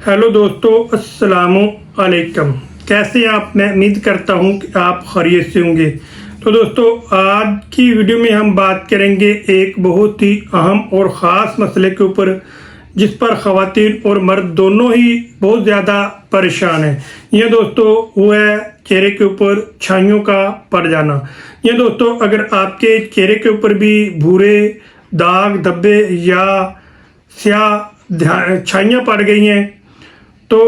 Hello दोस्तों, अस्सलामु अलैकुम। कैसे हैं आप? मैं उम्मीद करता हूं कि आप खैरियत से होंगे। तो दोस्तों, आज की वीडियो में हम बात करेंगे एक बहुत ही अहम और ख़ास मसले के ऊपर, जिस पर ख़वातीन और मर्द दोनों ही बहुत ज़्यादा परेशान हैं। यह दोस्तों वो है चेहरे के ऊपर छाइयों का पड़ जाना। यह दोस्तों, अगर आपके चेहरे के ऊपर भी भूरे दाग धब्बे या स्याह छाइयाँ पड़ गई हैं, तो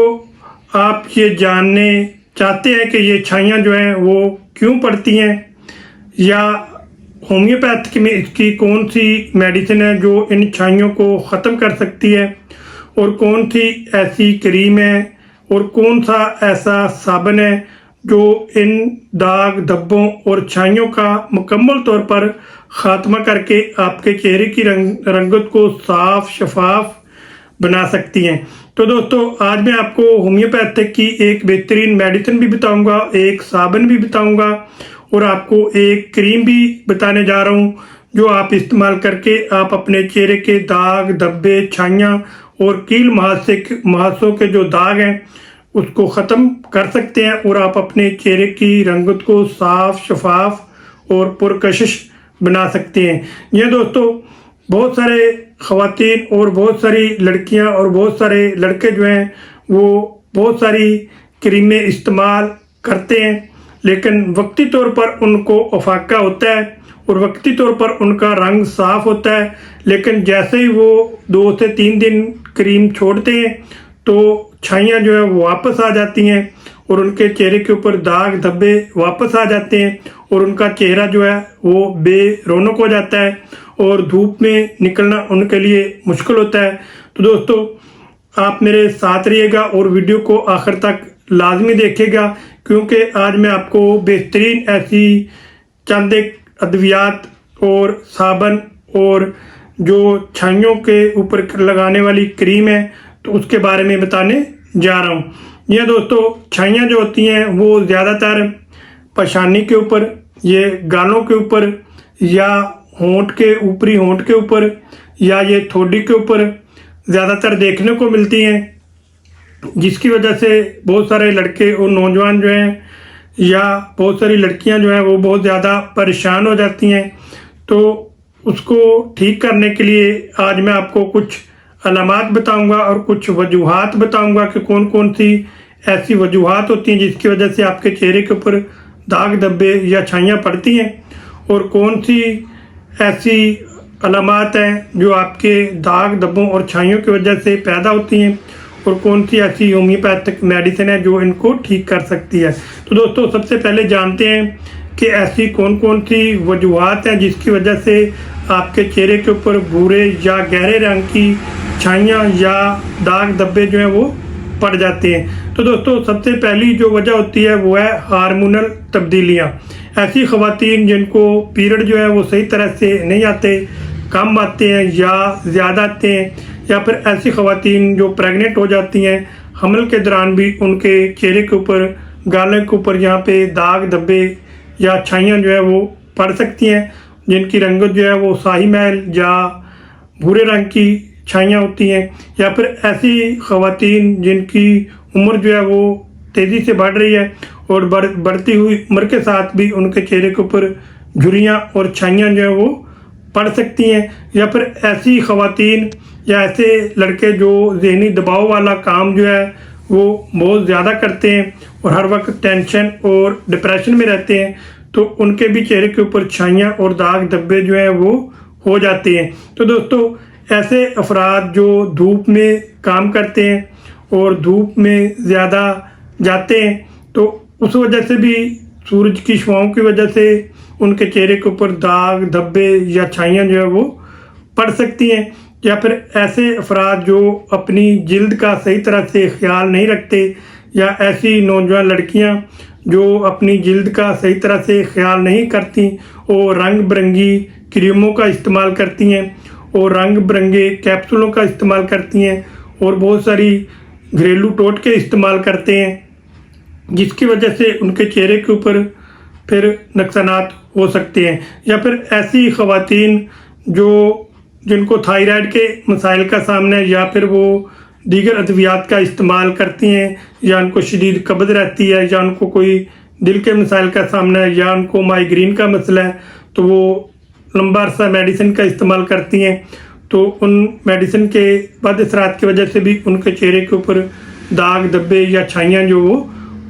आप ये जानने चाहते हैं कि ये छाइयाँ जो हैं वो क्यों पड़ती हैं, या होम्योपैथिक में इसकी कौन सी मेडिसिन है जो इन छाइयों को ख़त्म कर सकती है, और कौन सी ऐसी क्रीम है और कौन सा ऐसा साबुन है जो इन दाग धब्बों और छाइयों का मुकम्मल तौर पर ख़ात्मा करके आपके चेहरे की रंगत को साफ शफाफ बना सकती हैं। तो दोस्तों, आज मैं आपको होम्योपैथिक की एक बेहतरीन मेडिसिन भी बताऊंगा, एक साबुन भी बताऊंगा, और आपको एक क्रीम भी बताने जा रहा हूं जो आप इस्तेमाल करके आप अपने चेहरे के दाग धब्बे छाइयाँ और कील मुहासों के जो दाग हैं उसको ख़त्म कर सकते हैं, और आप अपने चेहरे की रंगत को साफ शफाफ और पुरकशिश बना सकते हैं। यह दोस्तों, बहुत सारे ख़वातीन और बहुत सारी लड़कियां और बहुत सारे लड़के जो हैं वो बहुत सारी क्रीमें इस्तेमाल करते हैं, लेकिन वक्ती तौर पर उनको अफाका होता है और वक्ती तौर पर उनका रंग साफ होता है, लेकिन जैसे ही वो 2 से 3 दिन क्रीम छोड़ते हैं तो छाइयाँ जो है वो वापस आ जाती हैं और उनके चेहरे के ऊपर दाग धब्बे वापस आ जाते हैं, और उनका चेहरा जो है वो बेरौनक हो जाता है और धूप में निकलना उनके लिए मुश्किल होता है। तो दोस्तों, आप मेरे साथ रहिएगा और वीडियो को आखिर तक लाजमी देखिएगा, क्योंकि आज मैं आपको बेहतरीन ऐसी चंद एक अद्वियात और साबुन और जो छाइयों के ऊपर लगाने वाली क्रीम है तो उसके बारे में बताने जा रहा हूँ। यह दोस्तों, छाइयाँ जो होती हैं वो ज़्यादातर पेशानी के ऊपर, ये गालों के ऊपर, या होंठ के ऊपरी होंठ के ऊपर, या ये ठोडी के ऊपर ज़्यादातर देखने को मिलती हैं, जिसकी वजह से बहुत सारे लड़के और नौजवान जो हैं या बहुत सारी लड़कियां जो हैं वो बहुत ज़्यादा परेशान हो जाती हैं। तो उसको ठीक करने के लिए आज मैं आपको कुछ अलामात बताऊंगा और कुछ वजूहात बताऊंगा कि कौन कौन सी ऐसी वजूहात होती हैं जिसकी वजह से आपके चेहरे के ऊपर दाग धब्बे या छाइयाँ पड़ती हैं, और कौन सी ऐसी अलामात हैं जो आपके दाग धब्बों और छाइयों की वजह से पैदा होती हैं, और कौन सी ऐसी होम्योपैथिक मेडिसिन है जो इनको ठीक कर सकती है। तो दोस्तों, सबसे पहले जानते हैं कि ऐसी कौन कौन सी वजूहात हैं जिसकी वजह से आपके चेहरे के ऊपर भूरे या गहरे रंग की छाइयाँ या दाग धब्बे जो हैं वो पड़ जाते हैं। तो दोस्तों, सबसे पहली जो वजह होती है वो है हार्मोनल तब्दीलियाँ। ऐसी ख़वातीन जिनको पीरियड जो है वो सही तरह से नहीं आते, कम आते हैं या ज़्यादा आते हैं, या फिर ऐसी ख़वातीन जो प्रेग्नेंट हो जाती हैं, हमल के दौरान भी उनके चेहरे के ऊपर गालों के ऊपर यहाँ पे दाग धब्बे या छाइयाँ जो है वो पड़ सकती हैं, जिनकी रंगत जो है वो शाही महल या भूरे रंग की छाइयाँ होती हैं। या फिर ऐसी ख़वातीन जिनकी उम्र जो है वो तेज़ी से बढ़ रही है और बढ़ती हुई उम्र के साथ भी उनके चेहरे के ऊपर झुर्रियाँ और छाइयाँ जो है वो पड़ सकती हैं। या फिर ऐसी ख़वातीन या ऐसे लड़के जो ज़हनी दबाव वाला काम जो है वो बहुत ज़्यादा करते हैं और हर वक्त टेंशन और डिप्रेशन में रहते हैं, तो उनके भी चेहरे के ऊपर छाइयाँ और दाग धब्बे जो हैं वो हो जाते हैं। तो दोस्तों, ऐसे अफराद जो धूप में काम करते हैं और धूप में ज़्यादा जाते हैं, तो उस वजह से भी सूरज की छाँव की वजह से उनके चेहरे के ऊपर दाग धब्बे या छाइयाँ जो है वो पड़ सकती हैं। या फिर ऐसे अफराद जो अपनी जिल्द का सही तरह से ख्याल नहीं रखते, या ऐसी नौजवान लड़कियां जो अपनी जिल्द का सही तरह से ख्याल नहीं करती और रंग बिरंगी क्रीमों का इस्तेमाल करती हैं और रंग बिरंगे कैप्सूलों का इस्तेमाल करती हैं और बहुत सारी घरेलू टोटके इस्तेमाल करते हैं, जिसकी वजह से उनके चेहरे के ऊपर फिर नुकसानात हो सकते हैं। या फिर ऐसी ख़वातीन जो जिनको थायराइड के मसाइल का सामना है, या फिर वो दीगर अद्वियात का इस्तेमाल करती हैं, या उनको शदीद कब्ज़ रहती है, या उनको कोई दिल के मसाइल का सामना है, या उनको माइग्रेन का मसला है, तो वो लंबा अरसा मेडिसिन का इस्तेमाल करती हैं, तो उन मेडिसिन के बद असरात की वजह से भी उनके चेहरे के ऊपर दाग धब्बे या छाइयाँ जो वो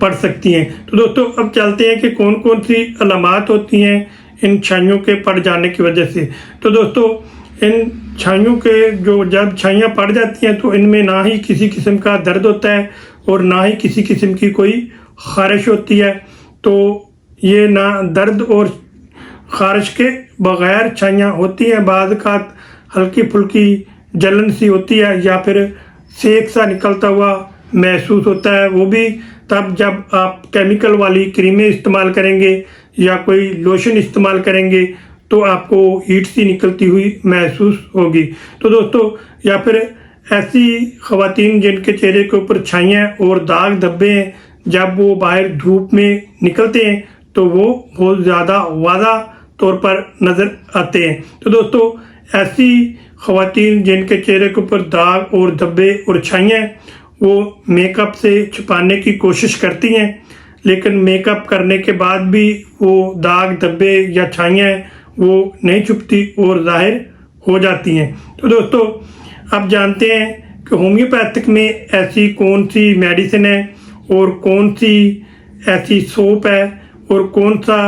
पड़ सकती हैं। तो दोस्तों अब चलते हैं कि कौन कौन सी अलामात होती हैं इन छाइयों के पड़ जाने की वजह से। तो दोस्तों इन छाइयों के जो जब छाइयाँ पड़ जाती हैं तो इनमें ना ही किसी किस्म का दर्द होता है और ना ही किसी किस्म की कोई ख़ारिश होती है। तो ये ना दर्द और ख़ारिश के बग़ैर छाइयाँ होती हैं। बाद कात हल्की फुल्की जलन सी होती है या फिर सेक सा निकलता हुआ महसूस होता है, वो भी तब जब आप केमिकल वाली क्रीमें इस्तेमाल करेंगे या कोई लोशन इस्तेमाल करेंगे तो आपको हीट सी निकलती हुई महसूस होगी। तो दोस्तों या फिर ऐसी ख़वातीन जिनके चेहरे के ऊपर छाइयाँ और दाग धब्बे हैं, जब वो बाहर धूप में निकलते हैं तो वो बहुत ज़्यादा वाज़ा तौर पर नज़र आते हैं। तो दोस्तों ऐसी ख़वातीन जिनके चेहरे के ऊपर दाग और धब्बे और छाइयाँ वो मेकअप से छुपाने की कोशिश करती हैं, लेकिन मेकअप करने के बाद भी वो दाग धब्बे या छाइयाँ वो नहीं छुपती और ज़ाहिर हो जाती हैं। तो दोस्तों अब जानते हैं कि होम्योपैथिक में ऐसी कौन सी मेडिसिन है और कौन सी ऐसी सोप है और कौन सा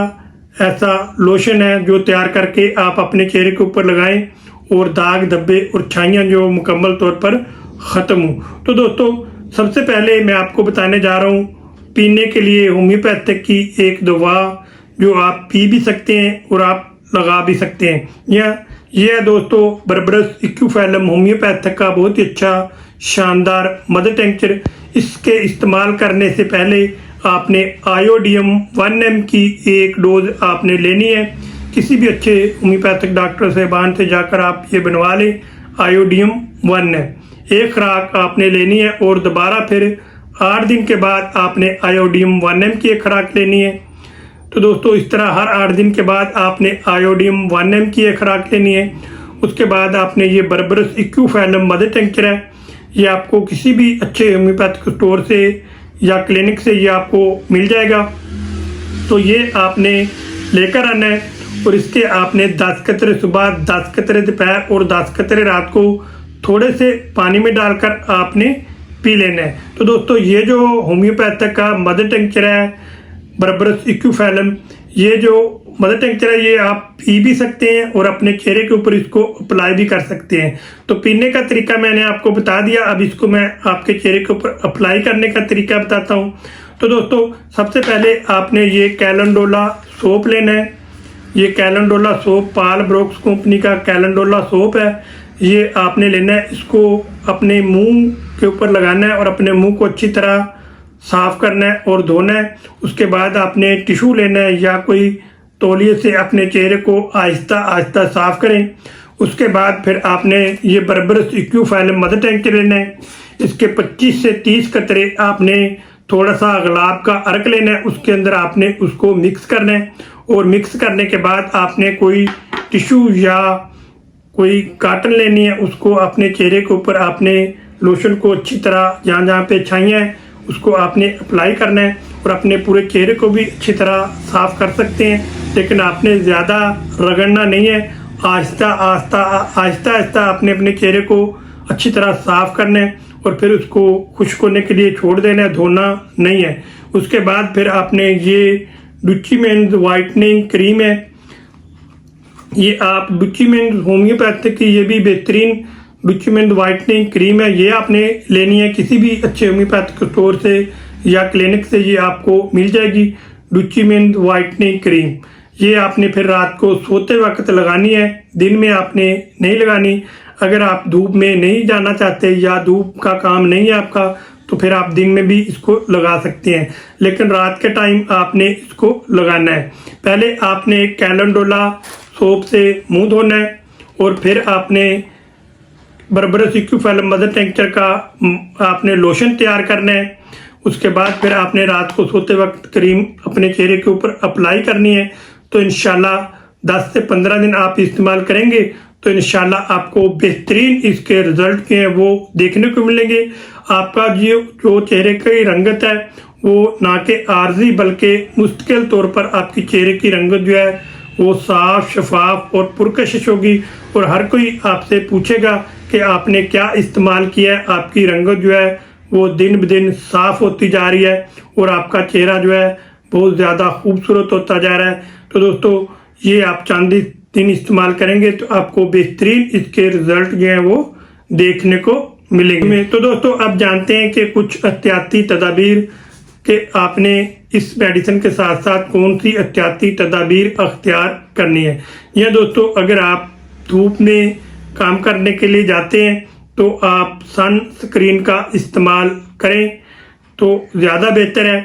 ऐसा लोशन है जो तैयार करके आप अपने चेहरे के ऊपर लगाएं और दाग धब्बे और छाइयाँ जो मुकम्मल तौर पर ख़त्म हो। तो दोस्तों सबसे पहले मैं आपको बताने जा रहा हूँ पीने के लिए होम्योपैथिक की एक दवा जो आप पी भी सकते हैं और आप लगा भी सकते हैं। यह है दोस्तों बर्बरस इक्विफैलम होम्योपैथिक का बहुत ही अच्छा शानदार मदर टिंचर। इसके इस्तेमाल करने से पहले आपने आयोडियम 1 mg की एक डोज आपने लेनी है। किसी भी अच्छे होम्योपैथिक डॉक्टर साहबान से जाकर आप ये बनवा लें। आयोडियम 1 है, एक खुराक आपने लेनी है और दोबारा फिर 8 दिन के बाद आपने आयोडियम 1 mg की एक खुराक लेनी है। तो दोस्तों इस तरह हर 8 दिन के बाद आपने आयोडियम 1 mg की एक खुराक लेनी है। उसके बाद आपने ये बर्बरस इक्विफैलम मदर टिंचर है, ये आपको किसी भी अच्छे होम्योपैथिक स्टोर से या क्लिनिक से ये आपको मिल जाएगा। तो ये आपने लेकर आना है और इसके आपने 10 कतरे सुबह, 10 कतरे दोपहर और 10 कतरे रात को थोड़े से पानी में डालकर आपने पी लेना है। तो दोस्तों ये जो होम्योपैथिक का मदर टिंचर है बर्बरस इक्विफैलम, ये जो मदर टिंचर है ये आप पी भी सकते हैं और अपने चेहरे के ऊपर इसको अप्लाई भी कर सकते हैं। तो पीने का तरीका मैंने आपको बता दिया, अब इसको मैं आपके चेहरे के ऊपर अप्लाई करने का तरीका बताता हूँ। तो दोस्तों सबसे पहले आपने ये कैलेंडोला सोप लेना है। ये कैलेंडोला सोप पाल ब्रोक्स कंपनी का कैलेंडोला सोप है, ये आपने लेना है। इसको अपने मुंह के ऊपर लगाना है और अपने मुंह को अच्छी तरह साफ करना है और धोना है। उसके बाद आपने टिश्यू लेना है या कोई तौलिए से अपने चेहरे को आहिस्ता आहिस्ता साफ करें। उसके बाद फिर आपने ये बर्बरस इक्विफैलम मदर टिंचर लेना है। इसके 25 से 30 कतरे आपने थोड़ा सा गुलाब का अर्क लेना है, उसके अंदर आपने उसको मिक्स करना है और मिक्स करने के बाद आपने कोई टिश्यू या कोई काटन लेनी है, उसको अपने चेहरे के ऊपर आपने लोशन को अच्छी तरह जहाँ जहाँ पे छाइयाँ हैं उसको आपने अप्लाई करना है और अपने पूरे चेहरे को भी अच्छी तरह साफ कर सकते हैं, लेकिन आपने ज़्यादा रगड़ना नहीं है। आहिस्ता आहिस्ता आहिस्ता आहिस्ता आपने अपने चेहरे को अच्छी तरह साफ करना है और फिर उसको खुश्क होने के लिए छोड़ देना है, धोना नहीं है। उसके बाद फिर आपने ये डुची मेंस वाइटनिंग क्रीम है, ये आप डुची मेंस होम्योपैथिक की ये भी बेहतरीन डुची मेंस वाइटनिंग क्रीम है, ये आपने लेनी है किसी भी अच्छे होम्योपैथिक स्टोर से या क्लिनिक से, ये आपको मिल जाएगी डुची मेंस वाइटनिंग क्रीम। ये आपने फिर रात को सोते वक्त लगानी है, दिन में आपने नहीं लगानी। अगर आप धूप में नहीं जाना चाहते या धूप का काम नहीं है आपका तो फिर आप दिन में भी इसको लगा सकते हैं, लेकिन रात के टाइम आपने इसको लगाना है। पहले आपने कैलेंडोला सोप से मुंह धोना है और फिर आपने बर्बरस इक्विफैलम मदर टिंचर का आपने लोशन तैयार करना है। उसके बाद फिर आपने रात को सोते वक्त क्रीम अपने चेहरे के ऊपर अप्लाई करनी है। तो इंशाल्लाह 10 से 15 दिन आप इस्तेमाल करेंगे तो इंशाल्लाह आपको बेहतरीन इसके रिजल्ट के हैं वो देखने को मिलेंगे। आपका जो चेहरे की रंगत है वो ना कि आर्जी बल्कि मुस्तकिल तौर पर आपकी चेहरे की रंगत जो है वो साफ, शफाफ और पुरकशिश होगी। और हर कोई आपसे पूछेगा कि आपने क्या इस्तेमाल किया है। आपकी रंगत जो है वो दिन ब दिन साफ होती जा रही है और आपका चेहरा जो है बहुत ज़्यादा खूबसूरत होता जा रहा है। तो दोस्तों ये आप चांदी दिन इस्तेमाल करेंगे तो आपको बेहतरीन इसके रिजल्ट जो है वो देखने को मिलेंगे। तो दोस्तों अब जानते हैं कि कुछ एहतियाती तदाबीर के आपने इस मेडिसिन के साथ साथ कौन सी एहतियाती तदाबीर अख्तियार करनी है। या दोस्तों अगर आप धूप में काम करने के लिए जाते हैं तो आप सन स्क्रीन का इस्तेमाल करें तो ज़्यादा बेहतर है।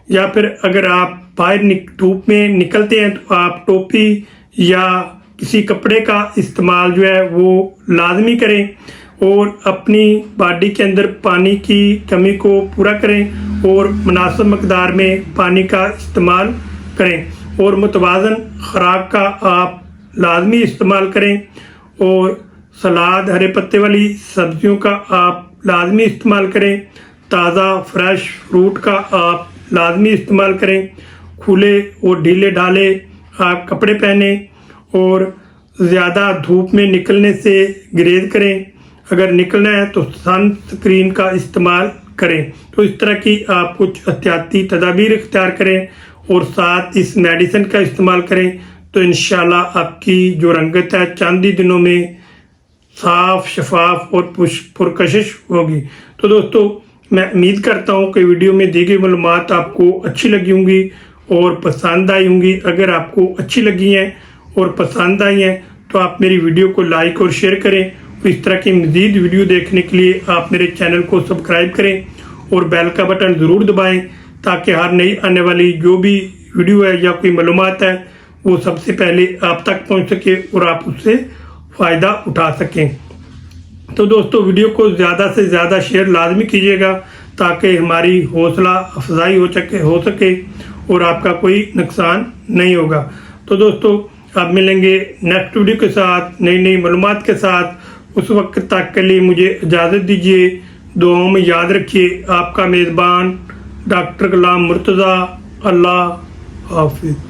या फिर अगर आप बाहर धूप में निकलते हैं तो आप टोपी या किसी कपड़े का इस्तेमाल जो है वो लाजमी करें और अपनी बॉडी के अंदर पानी की कमी को पूरा करें और मुनासिब मकदार में पानी का इस्तेमाल करें और मुतवाज़न खुराक का आप लाजमी इस्तेमाल करें और सलाद, हरे पत्ते वाली सब्जियों का आप लाजमी इस्तेमाल करें। ताज़ा फ्रेश फ्रूट का आप लाजमी इस्तेमाल करें। खुले और ढीले ढाले आप कपड़े पहने और ज़्यादा धूप में निकलने से गुरेज करें। अगर निकलना है तो सन स्क्रीन का इस्तेमाल करें। तो इस तरह की आप कुछ एहतियाती तदाबीर इख्तियार करें और साथ इस मेडिसिन का इस्तेमाल करें तो इंशाल्लाह आपकी जो रंगत है चांदी दिनों में साफ, शफाफ और पुरकशिश होगी। तो दोस्तों मैं उम्मीद करता हूँ कि वीडियो में दी गई मालूमात आपको अच्छी लगी होंगी और पसंद आई होंगी। अगर आपको अच्छी लगी हैं और पसंद आई हैं तो आप मेरी वीडियो को लाइक और शेयर करें और इस तरह की मज़ीद वीडियो देखने के लिए आप मेरे चैनल को सब्सक्राइब करें और बेल का बटन ज़रूर दबाएं ताकि हर नई आने वाली जो भी वीडियो है या कोई मालूमात है वो सबसे पहले आप तक पहुंच सके और आप उससे फ़ायदा उठा सकें। तो दोस्तों वीडियो को ज़्यादा से ज़्यादा शेयर लाजमी कीजिएगा ताकि हमारी हौसला अफजाई हो सके और आपका कोई नुकसान नहीं होगा। तो दोस्तों आप मिलेंगे नेक्स्ट वीडियो के साथ नई मालूमात के साथ। उस वक्त तक के लिए मुझे इजाज़त दीजिए। दुआओं में याद रखिए आपका मेज़बान डॉक्टर गुलाम मुर्तज़ा। अल्लाह हाफिज़।